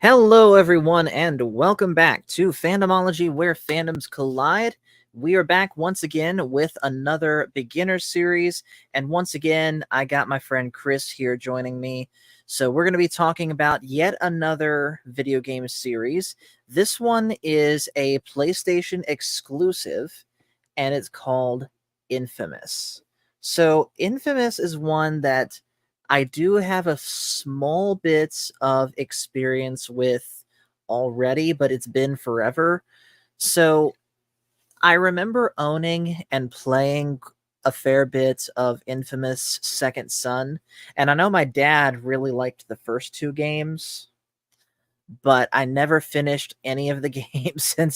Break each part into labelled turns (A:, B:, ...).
A: Hello, everyone, and welcome back to Fandomology, where fandoms collide. We are back once again with another beginner series, and once again, I got my friend Chris here joining me. So, we're going to be talking about yet another video game series. This one is a PlayStation exclusive, and it's called Infamous. So, Infamous is one that I do have a small bit of experience with already, but it's been forever. So I remember owning and playing a fair bit of Infamous Second Son, and I know my dad really liked the first two games, but I never finished any of the games. And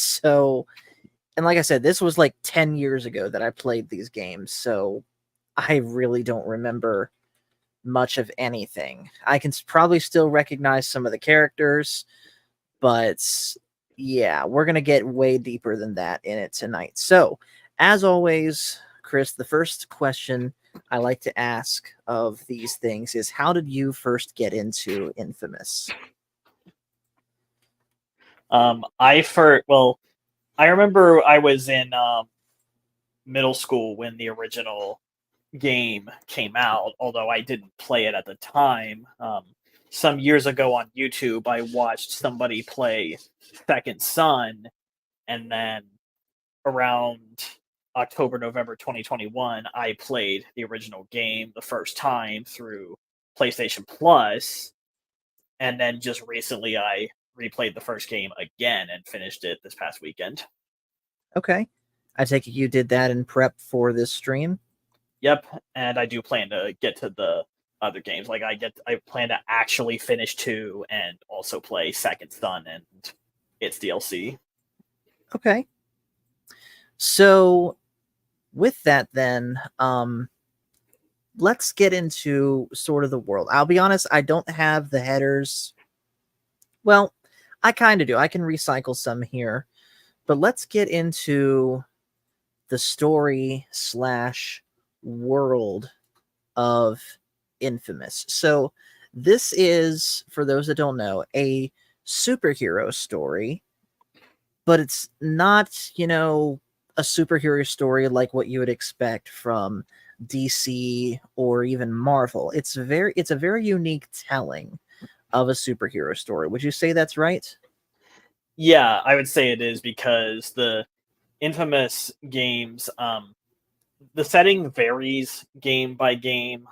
A: like I said, this was like 10 years ago that I played these games, so I really don't remember much of anything. I can probably still recognize some of the characters, but yeah, we're going to get way deeper than that in it tonight. So, as always, Chris, the first question I like to ask of these things is how did you first get into Infamous?
B: I remember I was in middle school when the original game came out, although I didn't play it at the time. Some years ago on YouTube, I watched somebody play Second Son, and then around October, November 2021, I played the original game the first time through PlayStation Plus, and then just recently I replayed the first game again and finished it this past weekend.
A: Okay. I take it you did that in prep for this stream.
B: Yep, and I do plan to get to the other games. I plan to actually finish two and also play Second Son and its DLC.
A: Okay. So, with that then, let's get into sort of the world. I'll be honest, I don't have the headers. Well, I kind of do. I can recycle some here, but let's get into the story slash world of Infamous. So, this is, for those that don't know, a superhero story, but it's not, a superhero story like what you would expect from DC or even Marvel. It's a very unique telling of a superhero story. Would you say that's right?
B: Yeah, I would say it is because the Infamous games, the setting varies game by game.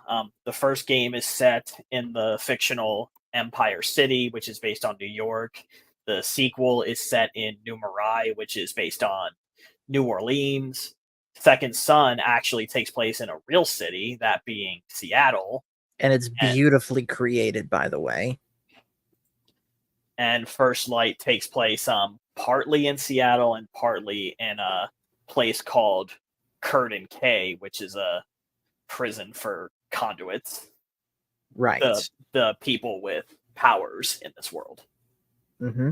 B: The first game is set in the fictional Empire City, which is based on New York. The sequel is set in New Mirai, which is based on New Orleans. Second Son actually takes place in a real city, that being Seattle,
A: And it's
B: and
A: beautifully created, by the way.
B: First Light takes place partly in Seattle and partly in a place called Curtin K, which is a prison for conduits, the
A: Right.
B: the people with powers in this world.
A: Hmm.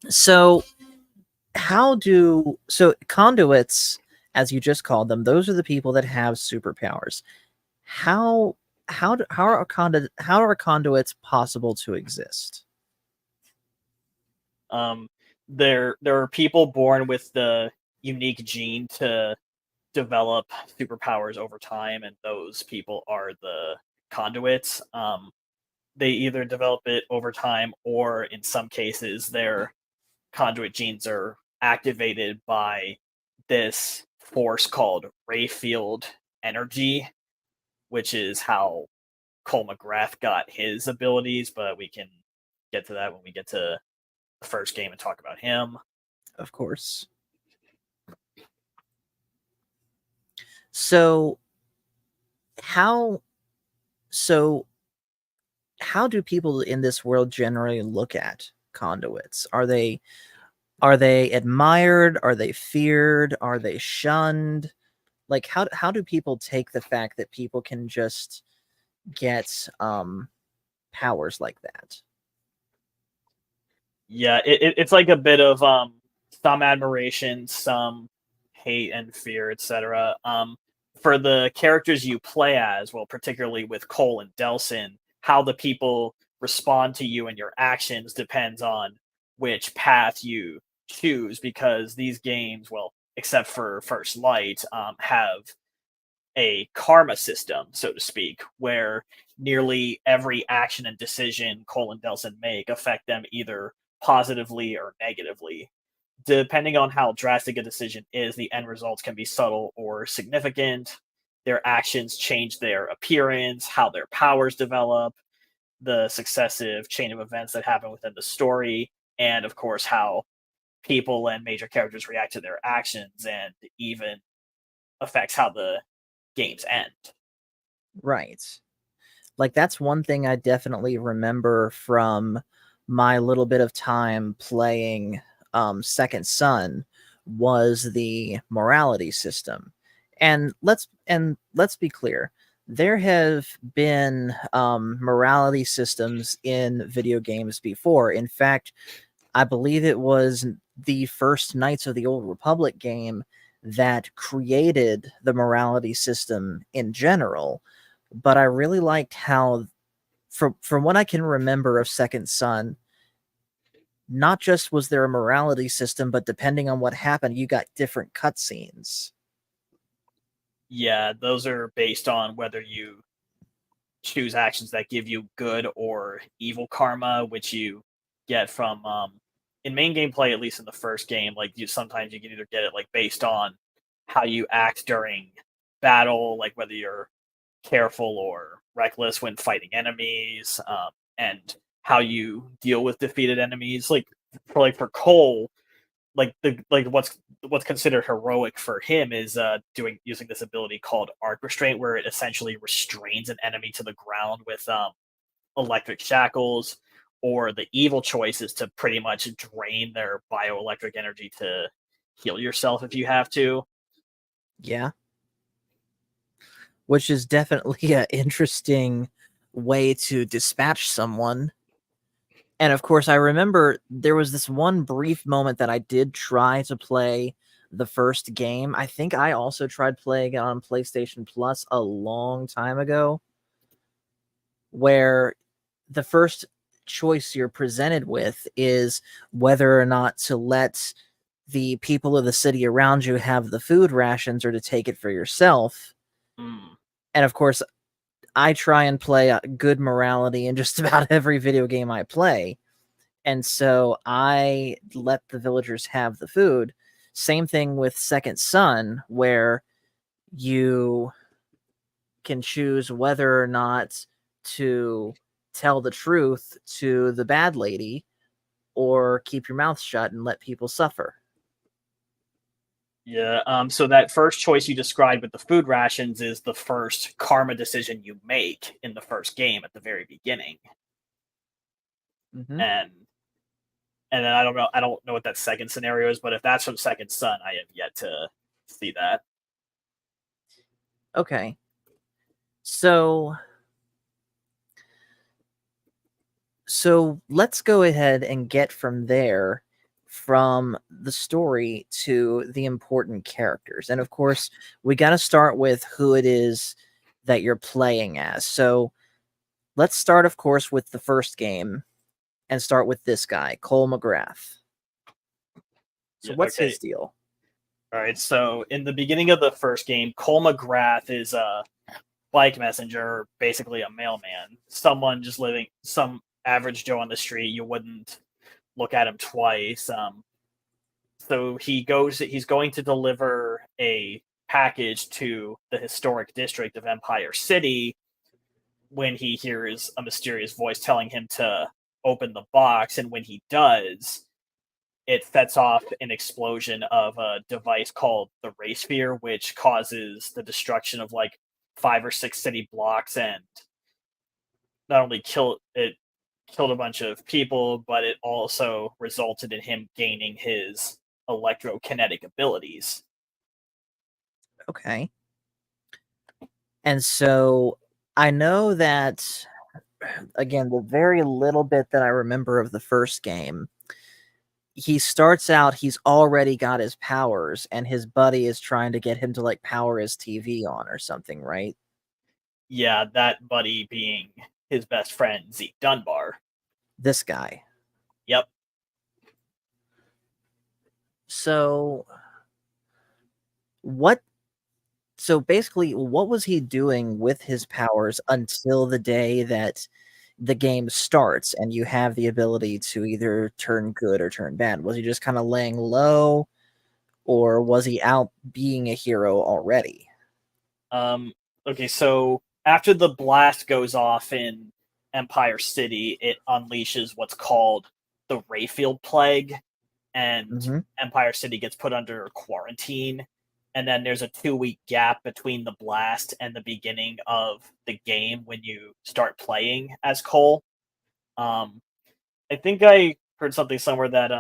A: So conduits, as you just called them, those are the people that have superpowers. How how are conduits possible to exist?
B: Um, there are people born with the unique gene to develop superpowers over time, and those people are the conduits. They either develop it over time, or in some cases, their conduit genes are activated by this force called Rayfield energy, which is how Cole McGrath got his abilities. But we can get to that when we get to the first game and talk about him.
A: Of course. So how so how do people in this world generally look at conduits? Are they admired? Are they feared? Are they shunned? Like how do people take the fact that people can just get powers like that?
B: Yeah, it's like a bit of some admiration, some hate and fear, etc. For the characters you play as, well, particularly with Cole and Delsin, how the people respond to you and your actions depends on which path you choose, because these games, well, except for First Light, have a karma system, so to speak, where nearly every action and decision Cole and Delson make affect them either positively or negatively. Depending on how drastic a decision is, the end results can be subtle or significant. Their actions change their appearance, how their powers develop, the successive chain of events that happen within the story, and of course, how people and major characters react to their actions, and even affects how the games end.
A: Right. Like, that's one thing I definitely remember from my little bit of time playing Second Son was the morality system. And let's be clear. There have been morality systems in video games before. In fact, I believe it was the first Knights of the Old Republic game that created the morality system in general. But I really liked how, from what I can remember of Second Son, not just was there a morality system, but depending on what happened, you got different cutscenes.
B: Yeah, those are based on whether you choose actions that give you good or evil karma, which you get from in main gameplay, at least in the first game. Like, you sometimes you can either get it like based on how you act during battle, like whether you're careful or reckless when fighting enemies, and how you deal with defeated enemies. For Cole, what's considered heroic for him is doing using this ability called arc restraint, where it essentially restrains an enemy to the ground with electric shackles. Or the evil choice is to pretty much drain their bioelectric energy to heal yourself if you have to.
A: Yeah. Which is definitely an interesting way to dispatch someone. And of course, I remember there was this one brief moment that I did try to play the first game. I think I also tried playing it on PlayStation Plus a long time ago, where the first choice you're presented with is whether or not to let the people of the city around you have the food rations or to take it for yourself.
B: Mm.
A: And of course, I try and play a good morality in just about every video game I play. And so I let the villagers have the food. Same thing with Second Son, where you can choose whether or not to tell the truth to the bad lady or keep your mouth shut and let people suffer.
B: Yeah. So that first choice you described with the food rations is the first karma decision you make in the first game at the very beginning.
A: Mm-hmm.
B: And then I don't know what that second scenario is, but if that's from Second Son, I have yet to see that.
A: Okay. So let's go ahead and get from there, from the story to the important characters. And of course, we got to start with who it is that you're playing as. So let's start, of course, with the first game and start with this guy, Cole McGrath. So
B: Yeah,
A: what's
B: okay.
A: his deal?
B: All right. So in the beginning of the first game, Cole McGrath is a bike messenger, basically a mailman, someone just living, some average Joe on the street. You wouldn't look at him twice. So he's going to deliver a package to the historic district of Empire City when he hears a mysterious voice telling him to open the box. And when he does, it sets off an explosion of a device called the Ray Sphere, which causes the destruction of like 5 or 6 city blocks, and not only killed a bunch of people, but it also resulted in him gaining his electrokinetic abilities.
A: Okay. And so I know that, again, the very little bit that I remember of the first game, he starts out, he's already got his powers, and his buddy is trying to get him to like power his TV on or something, right?
B: Yeah, that buddy being his best friend Zeke Dunbar.
A: This guy.
B: Yep.
A: So what so basically what was he doing with his powers until the day that the game starts and you have the ability to either turn good or turn bad? Was he just kind of laying low, or was he out being a hero already?
B: Okay, so after the blast goes off in Empire City, it unleashes what's called the Rayfield Plague, and
A: Hmm.
B: Empire City gets put under quarantine. And then there's a 2 week gap between the blast and the beginning of the game when you start playing as Cole. Um, I think I heard something somewhere that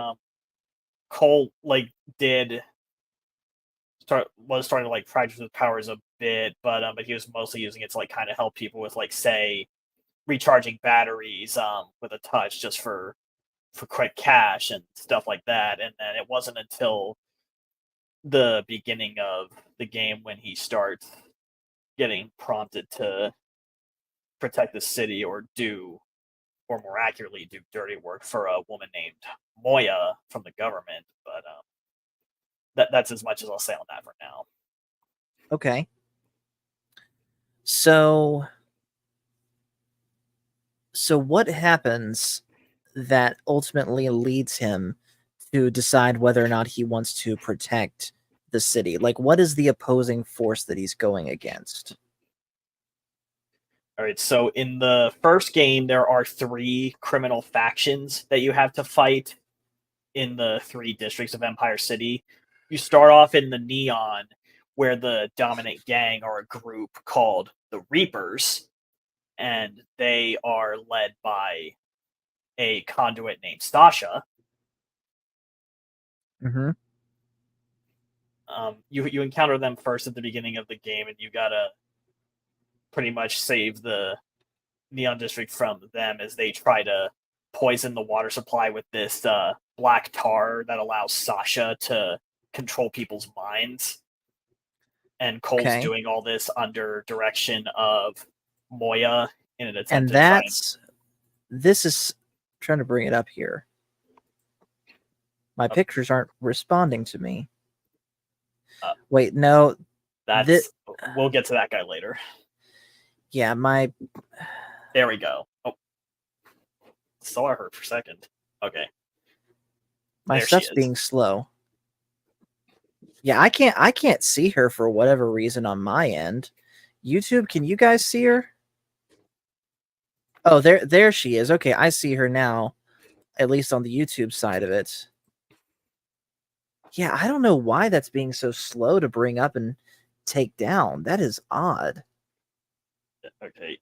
B: Cole like did starting to like practice his powers a bit, but he was mostly using it to like kind of help people with like say recharging batteries with a touch just for quick cash and stuff like that. And then it wasn't until the beginning of the game when he starts getting prompted to protect the city or more accurately do dirty work for a woman named Moya from the government. But that's as much as I'll say on that for now.
A: Okay. So what happens that ultimately leads him to decide whether or not he wants to protect the city? Like, what is the opposing force that he's going against?
B: All right, so in the first game, there are three criminal factions that you have to fight in the three districts of Empire City. You start off in the Neon, where the dominant gang are a group called the Reapers, and they are led by a conduit named Stasha.
A: Mm-hmm.
B: You encounter them first at the beginning of the game, and you gotta pretty much save the Neon District from them as they try to poison the water supply with this black tar that allows Sasha to control people's minds. And Cole's
A: Okay.
B: doing all this under direction of Moya in an attempt
A: And
B: to try and.
A: this is trying to bring it up here. My
B: Uh,
A: pictures aren't responding to me.
B: uh,
A: Wait, no. This,
B: we'll get to that guy later.
A: yeah,
B: There we go. Oh, saw her for a second. Okay,
A: my
B: there she
A: stuff's
B: is.
A: being slow. Yeah, I can't see her for whatever reason on my end. YouTube, can you guys see her? Oh, there she is. Okay, I see her now, at least on the YouTube side of it. Yeah, I don't know why that's being so slow to bring up and take down. That is odd.
B: Okay,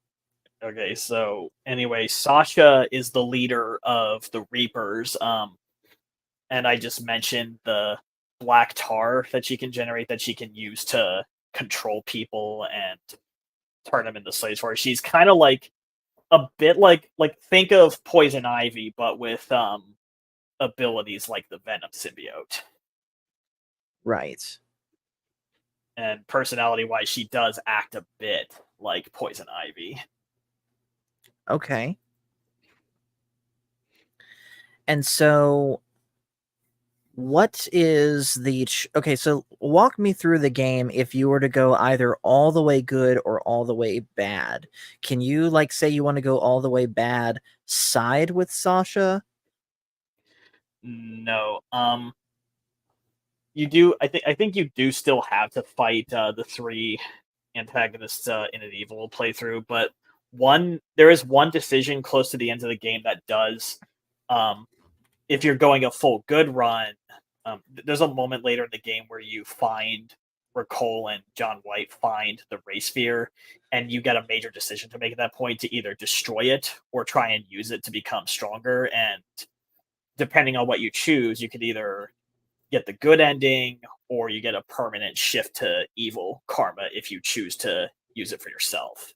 B: okay. So anyway, Sasha is the leader of the Reapers. And I just mentioned the black tar that she can generate that she can use to control people and turn them into slaves for her. She's kind of like a bit like think of Poison Ivy, but with abilities like the Venom symbiote.
A: Right.
B: And personality wise, she does act a bit like Poison Ivy.
A: Okay. And so what is okay, so walk me through the game if you were to go either all the way good or all the way bad. Can you like say you want to go all the way bad, side with Sasha?
B: No. You do I think you do still have to fight the three antagonists in an evil playthrough, but there is one decision close to the end of the game that does um if you're going a full good run, there's a moment later in the game where Cole and John White find the Ray Sphere, and you get a major decision to make at that point to either destroy it or try and use it to become stronger. And depending on what you choose, you could either get the good ending or you get a permanent shift to evil karma if you choose to use it for yourself.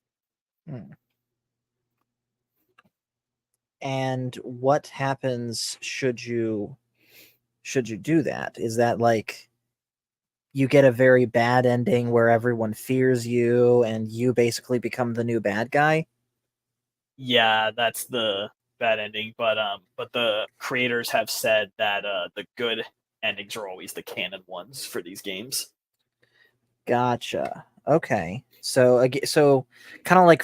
A: Hmm. And what happens should you do that? Is that like you get a very bad ending where everyone fears you and you basically become the new bad guy?
B: Yeah, that's the bad ending. But the creators have said that the good endings are always the canon ones for these games.
A: Gotcha. Okay. So so kind of like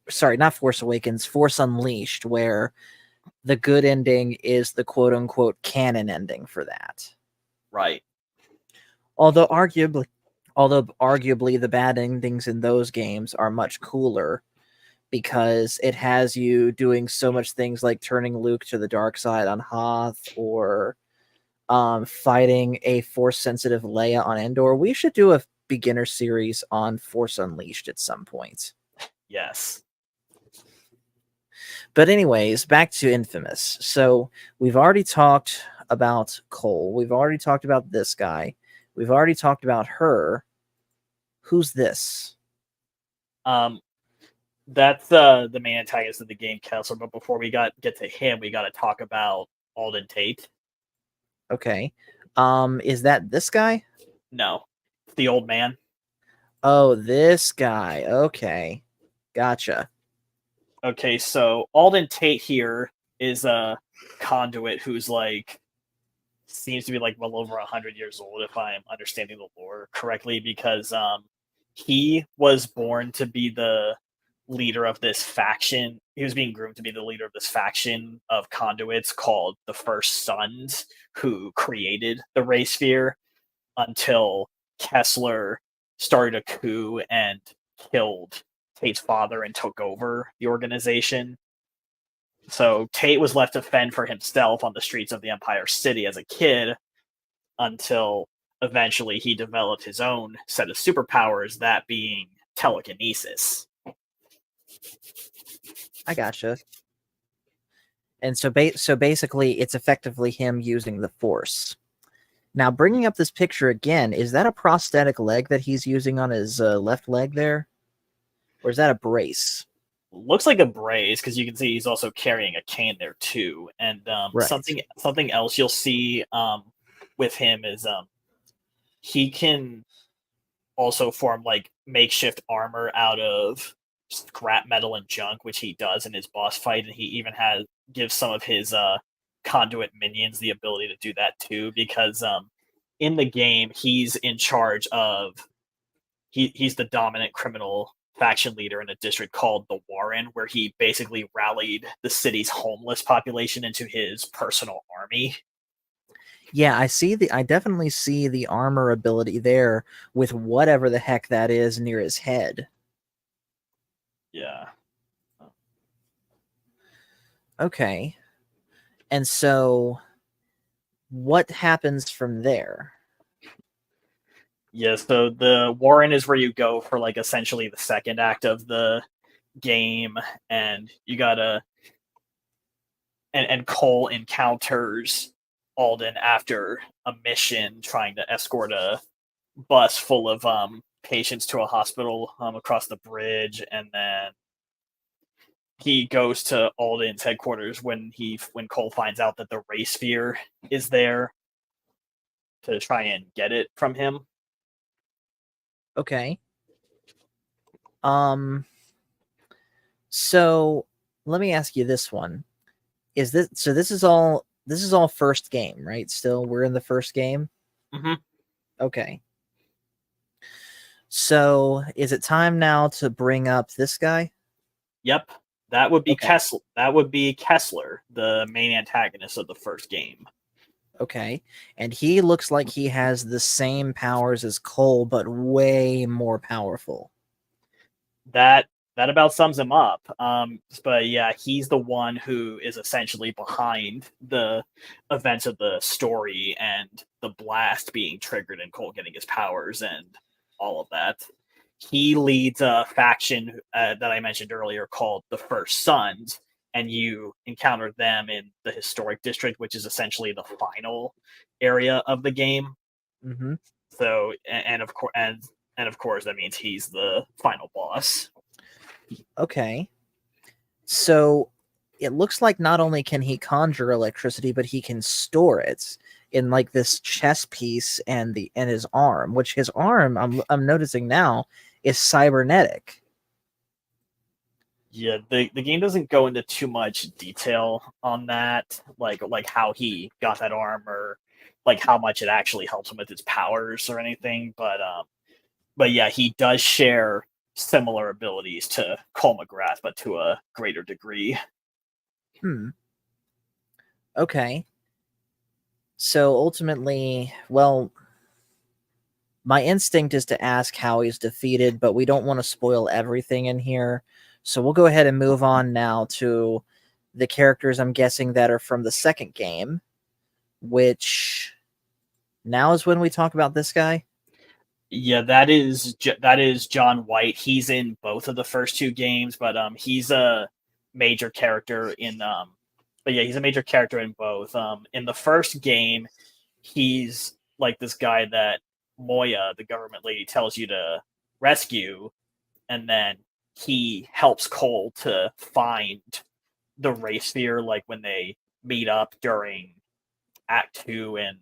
A: sorry, not Force Awakens, Force Unleashed, where the good ending is the quote unquote canon ending for that.
B: Right.
A: Although arguably the bad endings in those games are much cooler because it has you doing so much things like turning Luke to the dark side on Hoth or fighting a force sensitive Leia on Endor. We should do a beginner series on Force Unleashed at some point.
B: Yes.
A: But anyways, back to Infamous. So we've already talked about Cole. We've already talked about this guy. We've already talked about her. Who's this?
B: That's the main antagonist of the game, Kessler. But before we get to him, we got to talk about Alden Tate.
A: Okay. Is that this guy?
B: No, the old man.
A: Oh, this guy. Okay. Gotcha.
B: Okay, so Alden Tate here is a conduit who's like seems to be like well over 100 years old, if I'm understanding the lore correctly, because he was born to be the leader of this faction. He was being groomed to be the leader of this faction of conduits called the First Sons, who created the Ray Sphere until Kessler started a coup and killed Tate's father and took over the organization. So Tate was left to fend for himself on the streets of the Empire City as a kid until eventually he developed his own set of superpowers, that being telekinesis.
A: I gotcha. And so basically, it's effectively him using the Force. Now, bringing up this picture again, is that a prosthetic leg that he's using on his left leg there? Or is that a brace?
B: Looks like a brace because you can see he's also carrying a cane there too. And
A: Right.
B: something else you'll see with him is he can also form like makeshift armor out of scrap metal and junk, which he does in his boss fight, and he even gives some of his conduit minions the ability to do that too, because in the game he's in charge of he's the dominant criminal faction leader in a district called the Warren, where he basically rallied the city's homeless population into his personal army.
A: Yeah, I definitely see the armor ability there with whatever the heck that is near his head.
B: Yeah.
A: Okay. And so what happens from there?
B: Yeah, so the Warren is where you go for like essentially the second act of the game, and you gotta and Cole encounters Alden after a mission trying to escort a bus full of patients to a hospital across the bridge, and then he goes to Alden's headquarters when Cole finds out that the Ray Sphere is there to try and get it from him.
A: Okay. So let me ask you this one. This is all first game, right? Still we're in the first game?
B: Mm-hmm.
A: Okay. So is it time now to bring up this guy?
B: Yep. That would be
A: Okay.
B: Kessler. That would be Kessler, the main antagonist of the first game.
A: Okay. And he looks like he has the same powers as Cole, but way more powerful.
B: That about sums him up. But yeah, he's the one who is essentially behind the events of the story and the blast being triggered and Cole getting his powers and all of that. He leads a faction that I mentioned earlier called the First Sons, and you encounter them in the historic district, which is essentially the final area of the game.
A: Mm-hmm.
B: So, and of course, that means he's the final boss.
A: Okay. So it looks like not only can he conjure electricity, but he can store it in like this chess piece and his arm, which his arm I'm noticing now is cybernetic.
B: Yeah, the game doesn't go into too much detail on that, like how he got that arm or like how much it actually helps him with his powers or anything. But yeah, he does share similar abilities to Cole McGrath, but to a greater degree.
A: Hmm. Okay. So ultimately, well, my instinct is to ask how he's defeated, but we don't want to spoil everything in here. So we'll go ahead and move on now to the characters I'm guessing that are from the second game, which now is when we talk about this guy.
B: Yeah, that is John White. He's in both of the first two games, but he's a major character in but yeah, he's a major character in both. In the first game, he's like this guy that Moya, the government lady, tells you to rescue, and then he helps Cole to find the race sphere, like when they meet up during Act Two and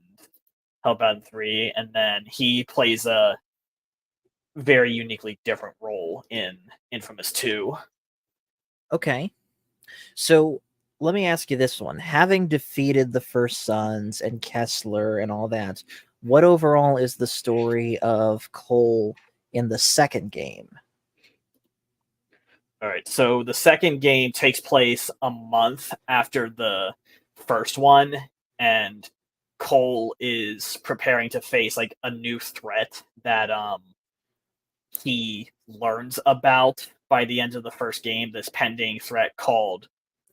B: Hellbound 3, and then he plays a very uniquely different role in Infamous 2.
A: Okay. So let me ask you this one. Having defeated the First Sons and Kessler and all that, what overall is the story of Cole in the second game?
B: All right, so the second game takes place a month after the first one, and Cole is preparing to face like a new threat that he learns about by the end of the first game. This pending threat called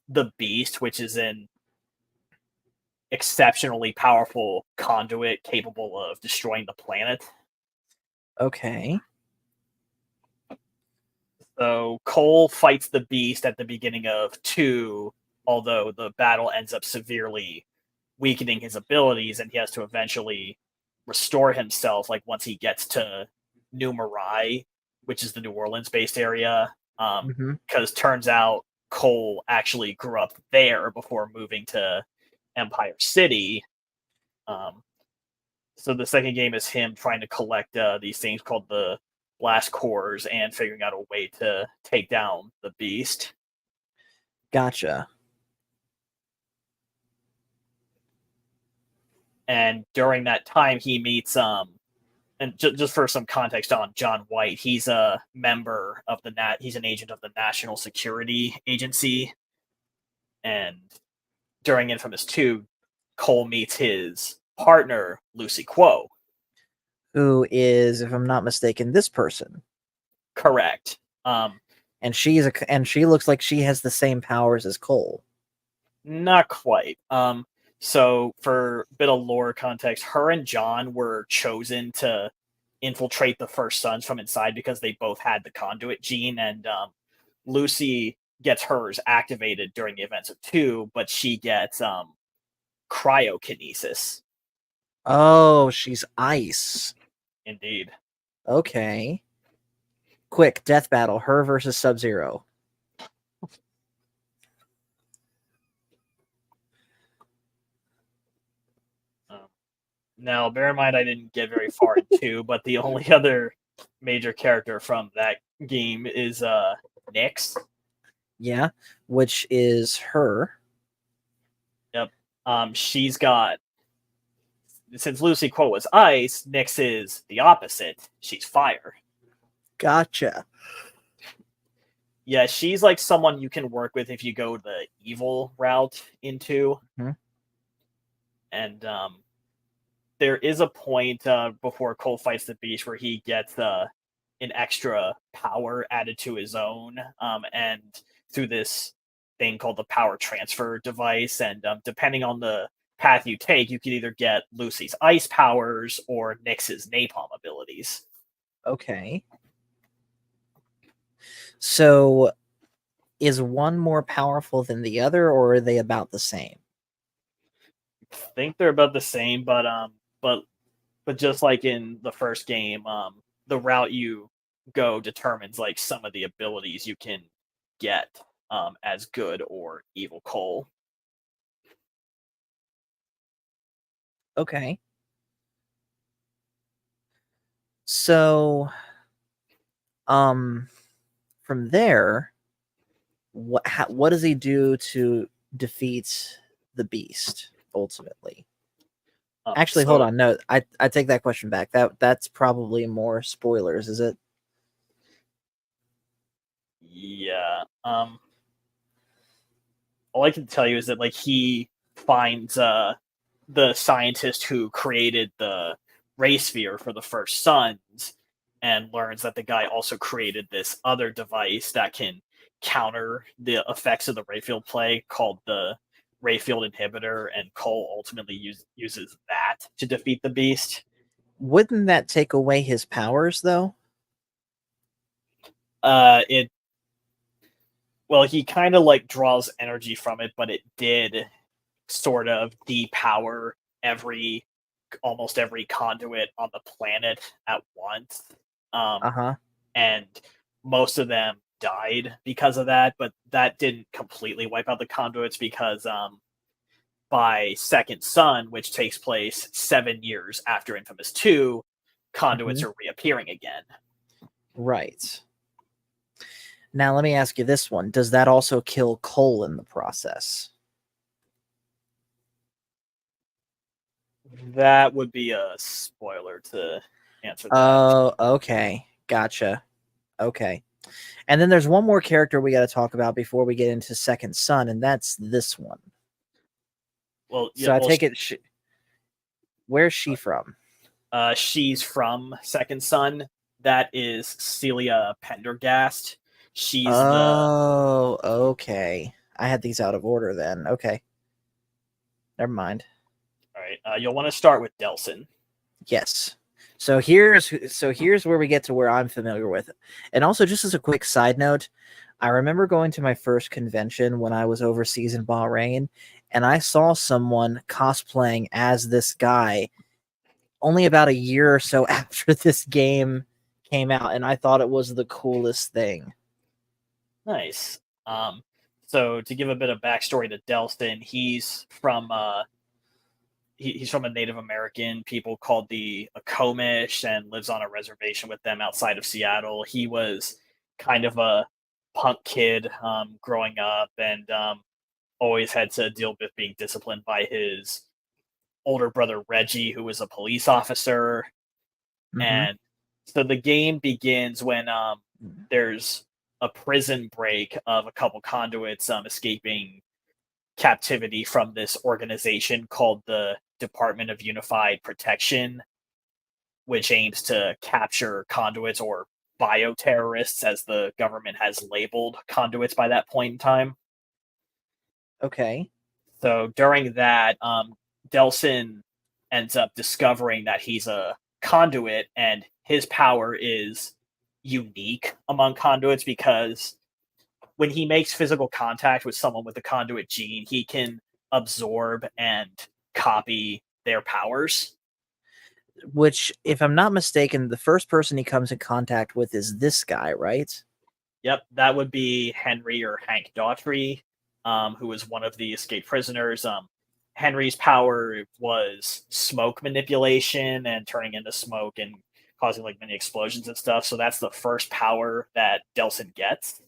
B: the Beast, which is an exceptionally powerful conduit capable of destroying the planet.
A: Okay.
B: So Cole fights the Beast at the beginning of 2, although the battle ends up severely weakening his abilities, and he has to eventually restore himself. Like once he gets to New Marai, which is the New Orleans-based area,
A: Mm-hmm.
B: because turns out Cole actually grew up there before moving to Empire City. Um, so the second game is him trying to collect these things called the blast cores and figuring out a way to take down the beast.
A: Gotcha.
B: And during that time, he meets and just for some context on John White, he's a member of the Nat. He's an agent of the National Security Agency, and during Infamous 2, Cole meets his partner Lucy Quo.
A: Who is, if I'm not mistaken, this person.
B: Correct.
A: And she looks like she has the same powers as Cole.
B: Not quite. So for a bit of lore context, her and John were chosen to infiltrate the First Sons from inside because they both had the conduit gene, and Lucy gets hers activated during the events of 2, but she gets cryokinesis.
A: Oh, she's ice.
B: Indeed.
A: Okay. Quick, death battle, her versus Sub-Zero.
B: Now, bear in mind, I didn't get very far in 2, but the only other major character from that game is Nyx.
A: Yeah, which is her.
B: Yep. She's got, since Lucy Quo was ice, Nyx is the opposite. She's fire.
A: Gotcha.
B: Yeah, she's like someone you can work with if you go the evil route into.
A: Mhm.
B: And there is a point before Cole fights the beast where he gets an extra power added to his own, and through this thing called the power transfer device. And depending on the path you take, you can either get Lucy's ice powers or Nyx's napalm abilities.
A: Okay. So is one more powerful than the other, or are they about the same?
B: I think they're about the same, but just like in the first game, the route you go determines like some of the abilities you can get as good or evil Cole.
A: Okay. So, um, from there, what does he do to defeat the Beast ultimately? Actually, hold
B: So
A: on. No, I take that question back. That's probably more spoilers, is it?
B: yeah, all I can tell you is that like he finds the scientist who created the ray sphere for the first suns and learns that the guy also created this other device that can counter the effects of the Rayfield play called the Rayfield inhibitor, and Cole ultimately uses that to defeat the beast.
A: Wouldn't that take away his powers though?
B: It well, he kind of like draws energy from it, but it did sort of depower every almost every conduit on the planet at once. Um,
A: Uh-huh.
B: and most of them died because of that, but that didn't completely wipe out the conduits because by Second Sun, which takes place 7 years after Infamous 2, conduits
A: Mhm.
B: are reappearing again.
A: Right. Now let me ask you this one. Does that also kill Cole in the process?
B: That would be a spoiler to answer that.
A: Oh, okay. Gotcha. Okay. And then there's one more character we got to talk about before we get into Second Son, and that's this one.
B: Well, yeah,
A: So I
B: well,
A: take it, where's she from?
B: she's from Second Son. That is Celia Pendergast. She's the
A: Oh, okay. I had these out of order then. Okay. Never mind.
B: all right. You'll want to start with Delson.
A: Yes. So here's where we get to where I'm familiar with it. And also just as a quick side note, I remember going to my first convention when I was overseas in Bahrain, and I saw someone cosplaying as this guy only about a year or so after this game came out, and I thought it was the coolest thing.
B: Nice. So to give a bit of backstory to Delson, he's from a Native American people called the Akomish and lives on a reservation with them outside of Seattle. He was kind of a punk kid growing up, and always had to deal with being disciplined by his older brother Reggie, who was a police officer.
A: Hmm.
B: And so the game begins when there's a prison break of a couple conduits escaping captivity from this organization called the Department of Unified Protection, which aims to capture conduits or bioterrorists, as the government has labeled conduits by that point in time.
A: Okay.
B: So during that, Delson ends up discovering that he's a conduit, and his power is unique among conduits because when he makes physical contact with someone with the conduit gene, he can absorb and copy their powers.
A: Which, if I'm not mistaken, the first person he comes in contact with is this guy, right?
B: Yep, that would be Henry or Hank Daughtry, who was one of the escaped prisoners. Henry's power was smoke manipulation and turning into smoke and causing like many explosions and stuff. So that's the first power that Delson gets.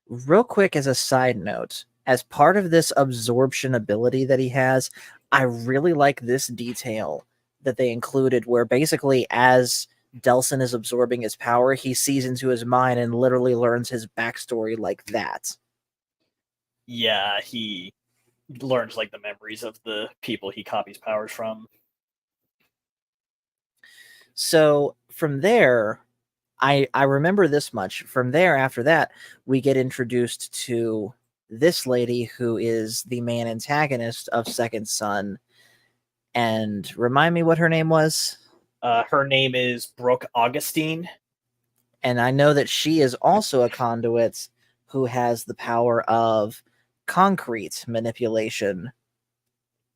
A: Real quick, as a side note, as part of this absorption ability that he has, I really like this detail that they included where basically as Delson is absorbing his power, he sees into his mind and literally learns his backstory like that.
B: Yeah, he learns like the memories of the people he copies powers from.
A: So from there, I remember this much. From there, after that, we get introduced to this lady who is the main antagonist of Second Son. And remind me what her name was.
B: Her name is Brooke Augustine.
A: And I know that she is also a conduit who has the power of concrete manipulation.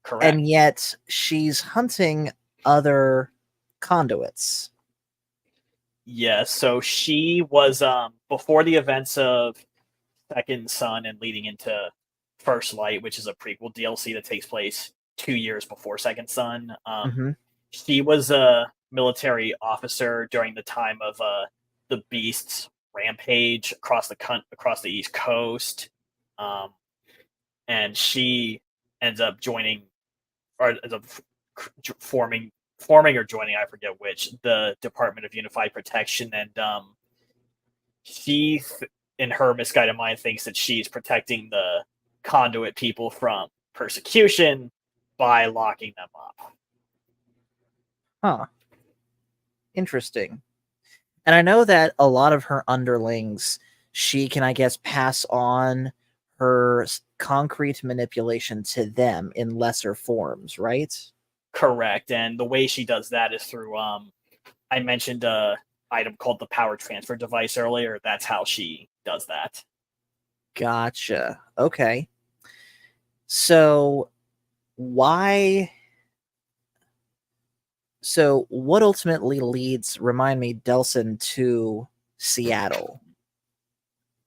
B: Correct.
A: And yet she's hunting other conduits.
B: Yeah, so she was before the events of Second Son and leading into First Light, which is a prequel DLC that takes place 2 years before Second Son.
A: Hmm.
B: She was a military officer during the time of the Beast's rampage across the East Coast. um, and she ends up joining, or ends up forming or joining, I forget which, the Department of Unified Protection, and she, in her misguided mind, thinks that she's protecting the conduit people from persecution by locking them up.
A: Huh. Interesting. And I know that a lot of her underlings, she can, I guess, pass on her concrete manipulation to them in lesser forms, right?
B: Correct. And the way she does that is through, I mentioned a item called the power transfer device earlier. That's how she does that.
A: Gotcha. Okay. So why? So what ultimately leads, remind me, Delsin to Seattle?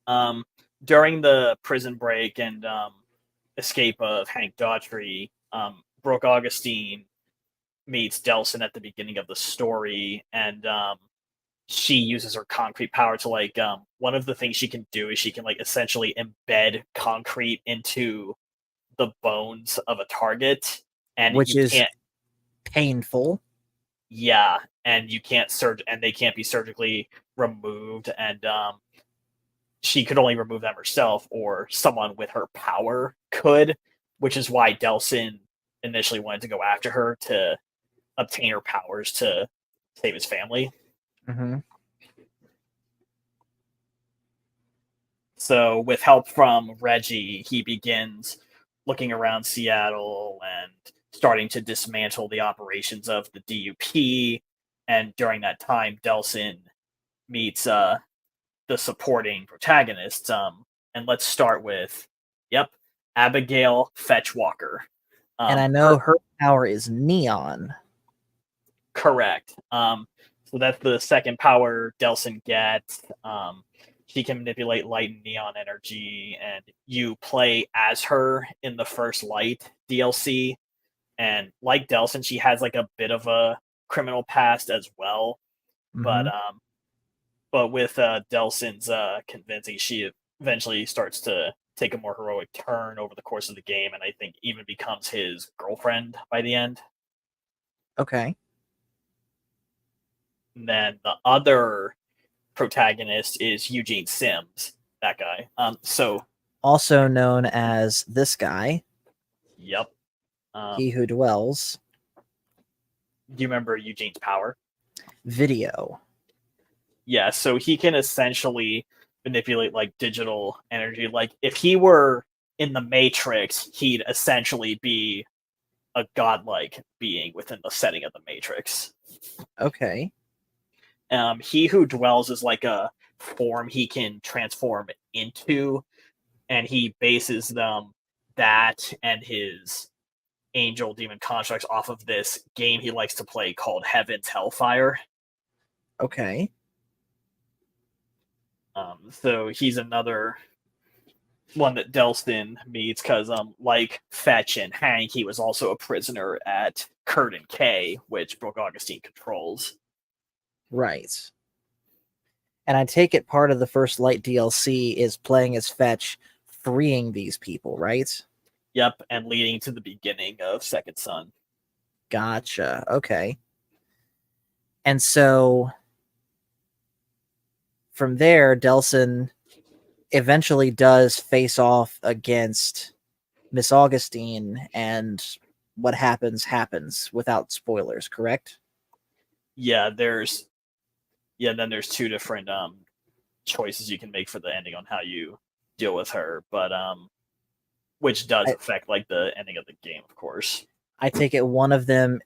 B: Um, During the prison break and escape of Hank Daughtry, Brooke Augustine meets Delsin at the beginning of the story, and she uses her concrete power to one of the things she can do is she can essentially embed concrete into the bones of a target, and
A: Which
B: you
A: is
B: can't.
A: painful.
B: Yeah, and you can't and they can't be surgically removed, and she could only remove them herself, or someone with her power could, which is why Delsin initially wanted to go after her to obtain her powers to save his family.
A: Mm-hmm.
B: So, with help from Reggie, he begins looking around Seattle and starting to dismantle the operations of the DUP. And during that time, Delsin meets the supporting protagonists. And let's start with, yep, Abigail Fetchwalker.
A: And I know her power is neon.
B: Correct. So that's the second power Delsin gets. She can manipulate light and neon energy, and you play as her in the First Light DLC. And like Delsin, she has a bit of a criminal past as well.
A: Mm-hmm.
B: But with Delsin's convincing, she eventually starts to take a more heroic turn over the course of the game, and I think even becomes his girlfriend by the end.
A: Okay.
B: And then the other protagonist is Eugene Sims, that guy. So
A: Also known as this guy,
B: yep.
A: He Who Dwells.
B: Do you remember Eugene's power?
A: Video.
B: Yeah, so he can essentially manipulate digital energy. Like if he were in the Matrix, he'd essentially be a godlike being within the setting of the Matrix.
A: Okay.
B: He Who Dwells is like a form he can transform into, and he bases that and his angel demon constructs off of this game he likes to play called Heaven's Hellfire.
A: Okay.
B: So he's another one that Delsin meets because, like Fetch and Hank, he was also a prisoner at Curtin K, which Brooke Augustine controls.
A: Right. And I take it part of the First Light DLC is playing as Fetch, freeing these people, right?
B: Yep, and leading to the beginning of Second Son.
A: Gotcha. Okay. And so from there, Delsin eventually does face off against Miss Augustine, and what happens without spoilers, correct?
B: Yeah, then there's two different choices you can make for the ending on how you deal with her, but which does affect the ending of the game, of course.
A: I take it one of them.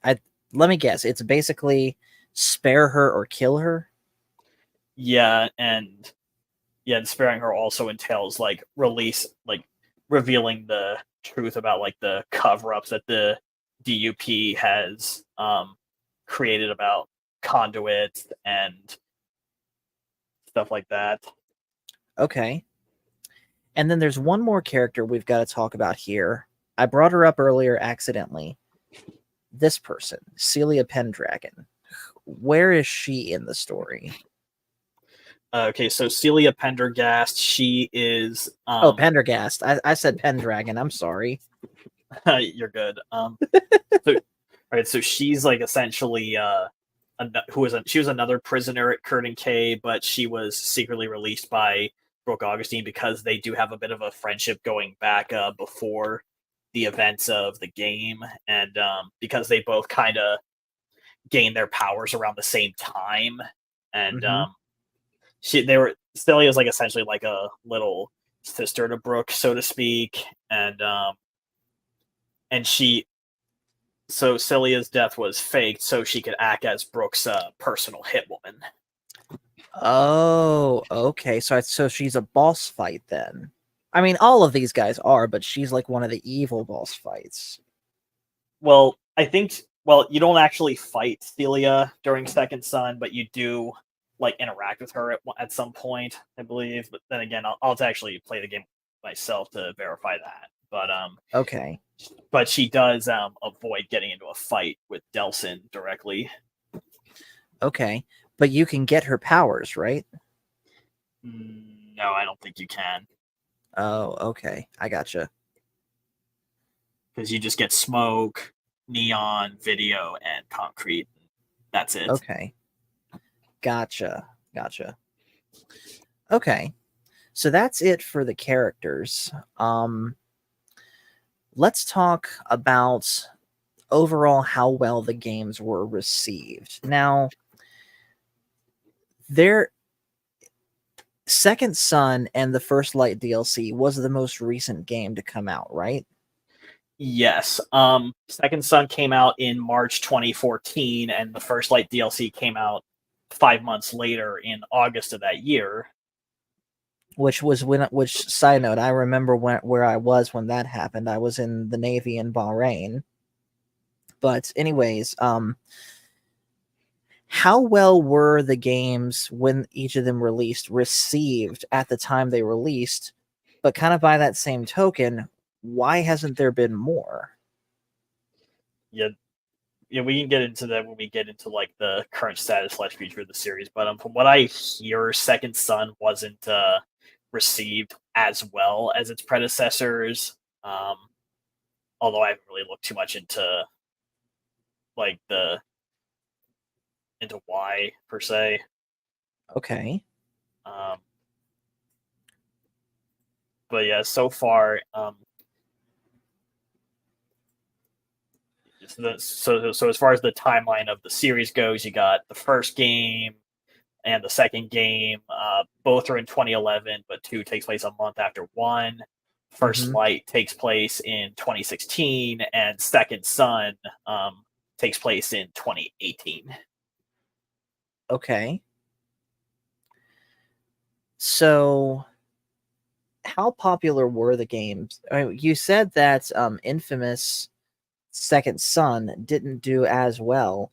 A: Let me guess. It's basically spare her or kill her.
B: Yeah, and sparing her also entails revealing the truth about the cover-ups that the DUP has created about conduits and stuff like that.
A: Okay. And then there's one more character we've got to talk about here. I brought her up earlier accidentally. This person, Celia Pendragon. Where is she in the story?
B: Okay, so Celia Pendergast, she is
A: Oh, Pendergast. I said Pendragon. I'm sorry.
B: you're good. So right, so she's like essentially she was another prisoner at Curtain K, but she was secretly released by Brooke Augustine because they do have a bit of a friendship going back before the events of the game, and because they both kind of gain their powers around the same time, and
A: Hmm.
B: Celia is like essentially like a little sister to Brooke, so to speak, and she so Celia's death was faked so she could act as Brooke's personal hitwoman.
A: Oh, okay. So she's a boss fight then. I mean, all of these guys are, but she's like one of the evil boss fights.
B: Well, I think you don't actually fight Celia during Second Son, but you do like interact with her at some point, I believe. But then again, I'll have to actually play the game myself to verify that.
A: Okay.
B: But she does avoid getting into a fight with Delsin directly.
A: Okay. But you can get her powers, right?
B: No, I don't think you can
A: Oh, okay. I gotcha.
B: because you just get smoke, neon, video, and concrete. That's it.
A: Okay. Gotcha. Gotcha. Okay. So that's it for the characters. Let's talk about overall how well the games were received. Now, their Second Son and the First Light DLC was the most recent game to come out, right?
B: Yes. Second Son came out in March 2014, and the First Light DLC came out 5 months later in August of that year.
A: Which was which side note, I remember where I was when that happened. I was in the Navy in Bahrain. But anyways, how well were the games when each of them received at the time they released? But kind of by that same token, why hasn't there been more?
B: Yeah, yeah, we can get into that when we get into like the current status / future of the series. But from what I hear, Second Son wasn't received as well as its predecessors. Um, Although I haven't really looked too much into like the into why per se.
A: Okay.
B: Um, but yeah, so far, so as far as the timeline of the series goes, you got the first game and the second game. Both are in 2011, but two takes place a month after one. First
A: Hmm.
B: Light takes place in 2016, and Second Son takes place in 2018.
A: Okay. So, how popular were the games? I mean, you said that Infamous Second Son didn't do as well.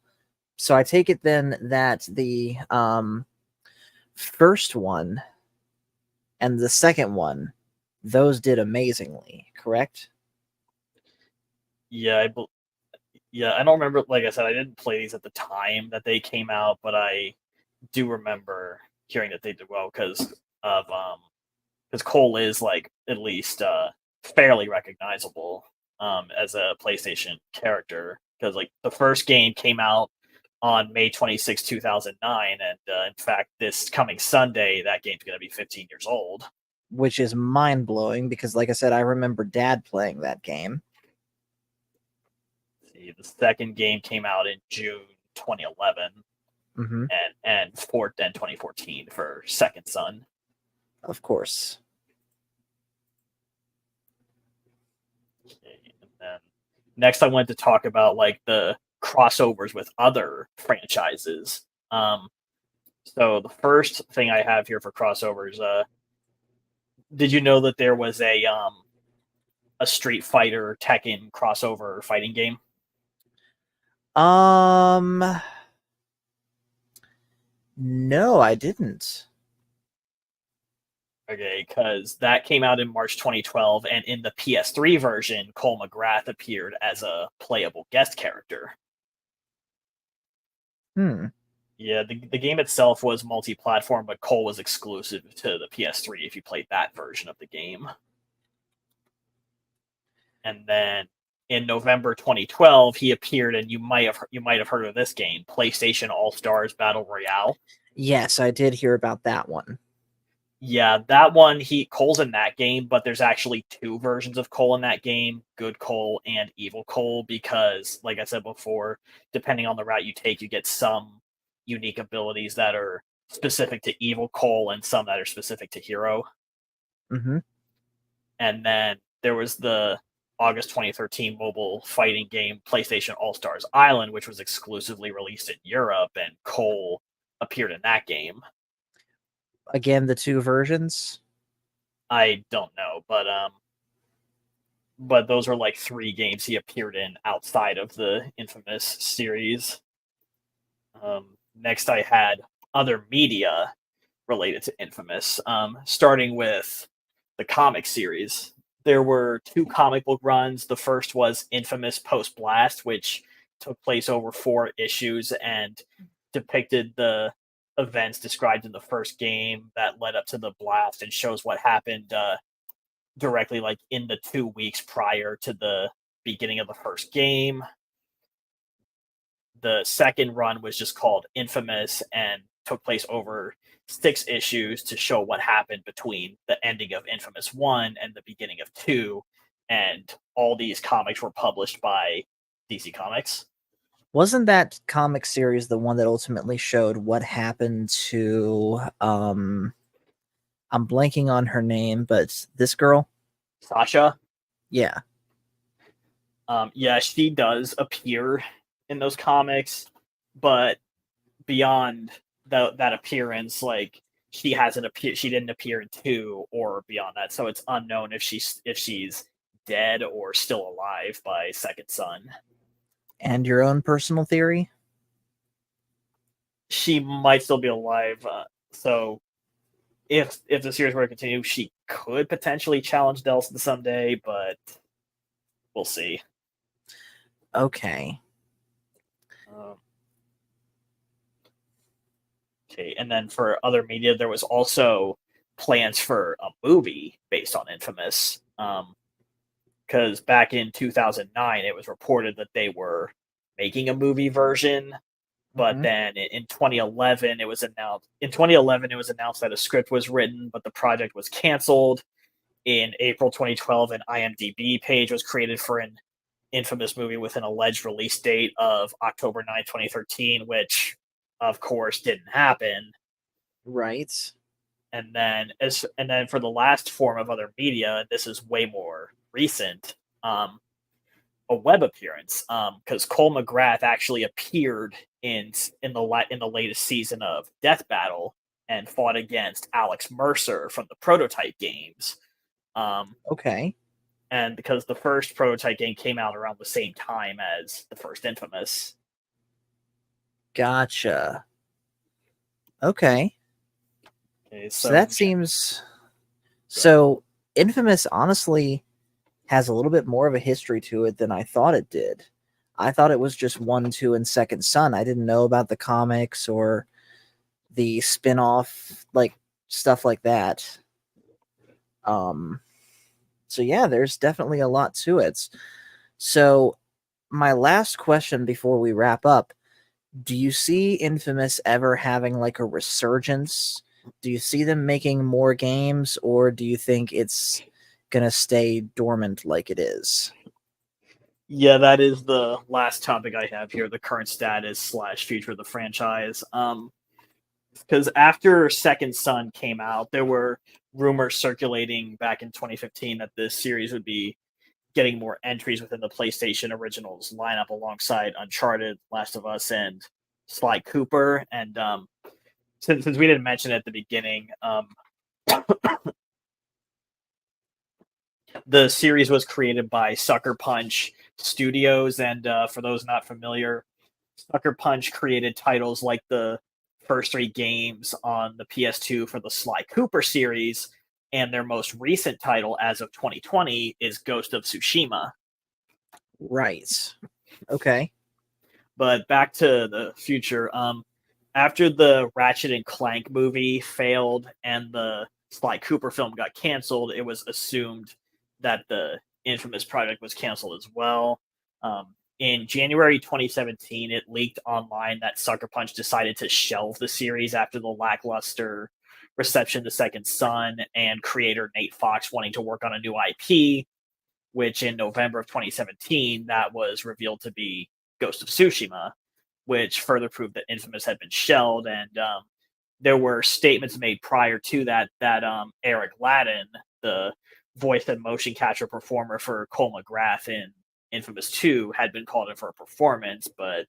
A: So I take it then that the first one and the second one, those did amazingly, correct?
B: Yeah, I don't remember. Like I said, I didn't play these at the time that they came out, but I do remember hearing that they did well of because Cole is like at least fairly recognizable as a PlayStation character because like the first game came out on May 26, 2009, and in fact this coming Sunday that game's going to be 15 years old.
A: Which is mind blowing because, like I said, I remember Dad playing that game.
B: See, the second game came out in June 2011,
A: Hmm.
B: and 2014 for Second Son.
A: Of course.
B: Okay, and then next, I wanted to talk about like the crossovers with other franchises. So the first thing I have here for crossovers, did you know that there was a Street Fighter Tekken crossover fighting game?
A: Um, no, I didn't.
B: Okay, because that came out in March 2012, and in the PS3 version, Cole McGrath appeared as a playable guest character.
A: Hmm.
B: Yeah, the game itself was multi-platform, but Cole was exclusive to the PS3 if you played that version of the game. And then in November 2012, he appeared, and you might have heard of this game, PlayStation All Stars Battle Royale.
A: Yes, I did hear about that one.
B: Yeah, that one, Cole's in that game, but there's actually two versions of Cole in that game, Good Cole and Evil Cole, because like I said before, depending on the route you take, you get some unique abilities that are specific to Evil Cole and some that are specific to Hero.
A: Hmm.
B: And then there was the August 2013 mobile fighting game PlayStation All Stars Island, which was exclusively released in Europe, and Cole appeared in that game.
A: Again, the two versions.
B: I don't know, but those are like three games he appeared in outside of the Infamous series. Next, I had other media related to Infamous, starting with the comic series. There were two comic book runs. The first was Infamous Post Blast, which took place over 4 issues and depicted the events described in the first game that led up to the blast and shows what happened directly like in the 2 weeks prior to the beginning of the first game. The second run was just called Infamous and took place over 6 issues to show what happened between the ending of Infamous 1 and the beginning of 2. And all these comics were published by DC Comics.
A: Wasn't that comic series the one that ultimately showed what happened to I'm blanking on her name, but this girl?
B: Sasha,
A: Yeah.
B: yeah, she does appear in those comics, but beyond that appearance, like she didn't appear in 2 or beyond that, so it's unknown if she's dead or still alive by Second Son.
A: And your own personal theory?
B: She might still be alive, so if the series were to continue, she could potentially challenge Delson someday, but we'll see.
A: Okay.
B: um, okay, and then for other media, there was also plans for a movie based on Infamous. Because back in 2009, it was reported that they were making a movie version, but
A: Mhm.
B: then in 2011, it was announced. In 2011, it was announced that a script was written, but the project was canceled. In April 2012, an IMDb page was created for an Infamous movie with an alleged release date of October 9th, 2013, which of course didn't happen.
A: Right.
B: And then for the last form of other media, this is way more recent. A web appearance, because Cole McGrath actually appeared in the latest season of Death Battle and fought against Alex Mercer from the Prototype games.
A: Okay.
B: And because the first Prototype game came out around the same time as the first Infamous.
A: Gotcha. Okay.
B: Okay,
A: So
B: so
A: that seems so Infamous honestly has a little bit more of a history to it than I thought it did. I thought it was just 1, 2, and Second Son. I didn't know about the comics or the spin-off like stuff like that. Um so yeah, there's definitely a lot to it. So my last question before we wrap up, do you see Infamous ever having like a resurgence? Do you see them making more games, or do you think it's gonna stay dormant like it is?
B: yeah, that is the last topic I have here: the current status slash future of the franchise. Because after Second Son came out, there were rumors circulating back in 2015 that this series would be getting more entries within the PlayStation Originals lineup alongside Uncharted, Last of Us, and Sly Cooper. And since we didn't mention it at the beginning, the series was created by Sucker Punch Studios, and for those not familiar, Sucker Punch created titles like the first 3 games on the PS2 for the Sly Cooper series, and their most recent title as of 2020 is Ghost of Tsushima.
A: Right. Okay.
B: But back to the future, after the Ratchet and Clank movie failed and the Sly Cooper film got canceled, it was assumed that the Infamous project was canceled as well. In January 2017, it leaked online that Sucker Punch decided to shelve the series after the lackluster reception to Second Son and creator Nate Fox wanting to work on a new IP, which in November of 2017, that was revealed to be Ghost of Tsushima, which further proved that Infamous had been shelled. And there were statements made prior to that Eric Ladin, the voice and motion capture performer for Cole McGrath in Infamous 2, had been called in for a performance, but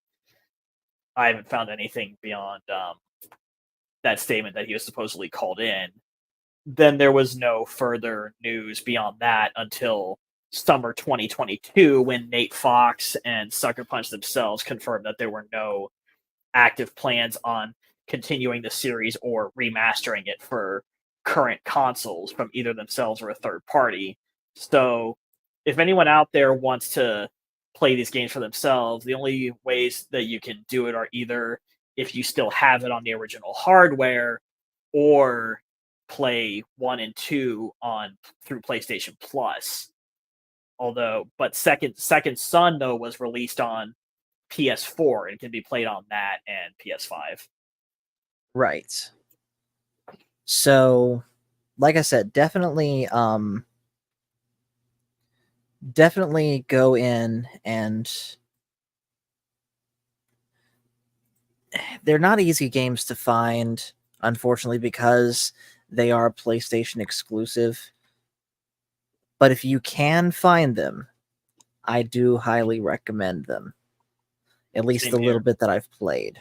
B: I haven't found anything beyond that statement that he was supposedly called in. Then there was no further news beyond that until summer 2022, when Nate Fox and Sucker Punch themselves confirmed that there were no active plans on continuing the series or remastering it for current consoles from either themselves or a third party. So if anyone out there wants to play these games for themselves, the only ways that you can do it are either if you still have it on the original hardware, or play 1 and 2 on through PlayStation Plus. But Second Son though was released on PS4 and can be played on that and PS5.
A: Right. So, like I said, definitely go in, and they're not easy games to find, unfortunately, because they are PlayStation exclusive. But if you can find them, I do highly recommend them. At least the little bit that I've played.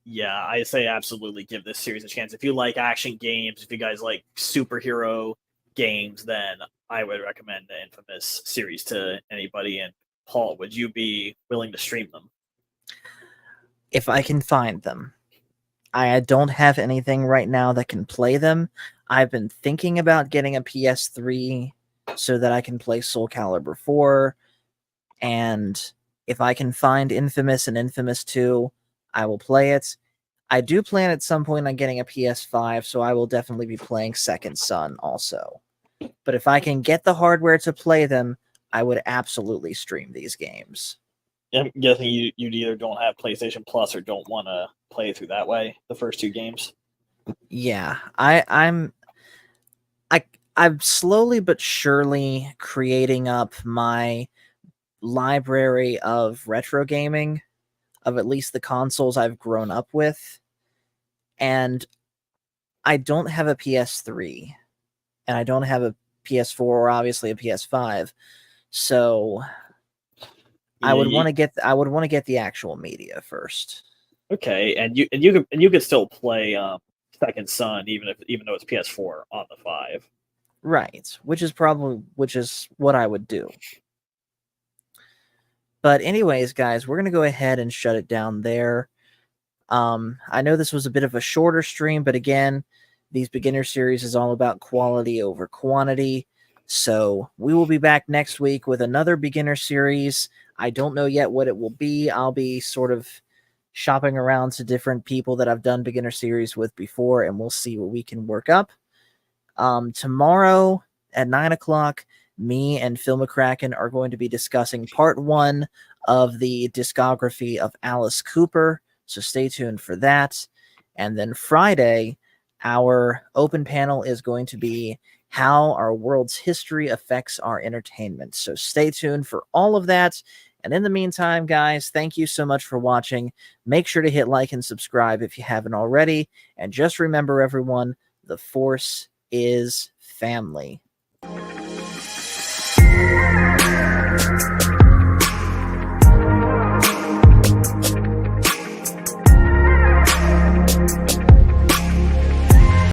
B: Yeah, I say absolutely give this series a chance. If you like action games, if you guys like superhero games, then I would recommend the Infamous series to anybody. And Paul, would you be willing to stream them?
A: If I can find them. I don't have anything right now that can play them. I've been thinking about getting a PS3 so that I can play Soul Calibur 4. And if I can find Infamous and Infamous 2, I will play it. I do plan at some point on getting a PS5, so I will definitely be playing Second Son also. But if I can get the hardware to play them, I would absolutely stream these games.
B: I'm guessing you either don't have PlayStation Plus or don't want to play through that way, the first 2 games.
A: Yeah, I'm slowly but surely creating up my library of retro gaming, of at least the consoles I've grown up with. And I don't have a PS3, and I don't have a PS4 or obviously a PS5. So I would want to get the actual media first.
B: Okay, and you could still play Second Son even though it's PS4 on the 5.
A: Right, which is what I would do. But anyways, guys, we're going to go ahead and shut it down there. I know this was a bit of a shorter stream, but again, these beginner series is all about quality over quantity. So we will be back next week with another beginner series. I don't know yet what it will be. I'll be sort of shopping around to different people that I've done beginner series with before, and we'll see what we can work up. Tomorrow at 9 o'clock, me and Phil McCracken are going to be discussing part 1 of the discography of Alice Cooper. So stay tuned for that. And then Friday, our open panel is going to be how our world's history affects our entertainment. So stay tuned for all of that. And in the meantime, guys, thank you so much for watching. Make sure to hit like and subscribe if you haven't already. And just remember, everyone, the Force is family.